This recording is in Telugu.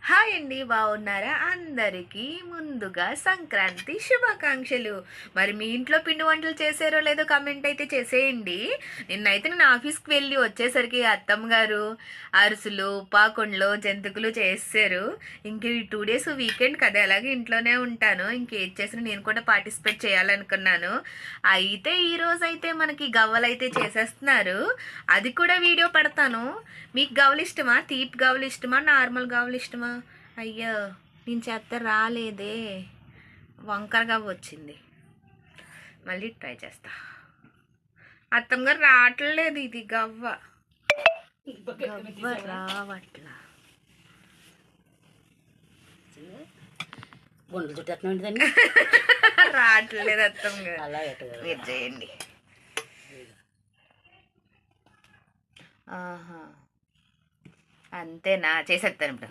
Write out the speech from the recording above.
హాయ్ అండి, బాగున్నారా? అందరికీ ముందుగా సంక్రాంతి శుభాకాంక్షలు. మరి మీ ఇంట్లో పిండి వంటలు చేసారో లేదో కమెంట్ అయితే చేసేయండి. నేను ఆఫీస్కి వెళ్ళి వచ్చేసరికి అత్తమ్మ గారు అరుసులు, పాకుండలు, జంతికలు చేసారు. ఇంక ఈ 2 days వీకెండ్ కదా, అలాగే ఇంట్లోనే ఉంటాను. ఇంకేది చేసినా నేను కూడా పార్టిసిపేట్ చేయాలనుకున్నాను. అయితే ఈ రోజు అయితే మనకి గవ్వలు అయితే చేసేస్తున్నారు. అది కూడా వీడియో పెడతాను. మీకు గవ్వలు ఇష్టమా? తీపి గవ్వలు ఇష్టమా? నార్మల్ గవ్వలు ఇష్టమా? అయ్యో, నేను చేస్తే రాలేదే, వంకర గవ్వ వచ్చింది. మళ్ళీ ట్రై చేస్తా. అత్తమ్మ గారు రావట్లేదు, ఇది గవ్వ రావట్లా. రావట్లేదు అత్తమ్మ గారు, మీరు చేయండి. ఆహా, అంతేనా? చేసేస్తాను ఇప్పుడు.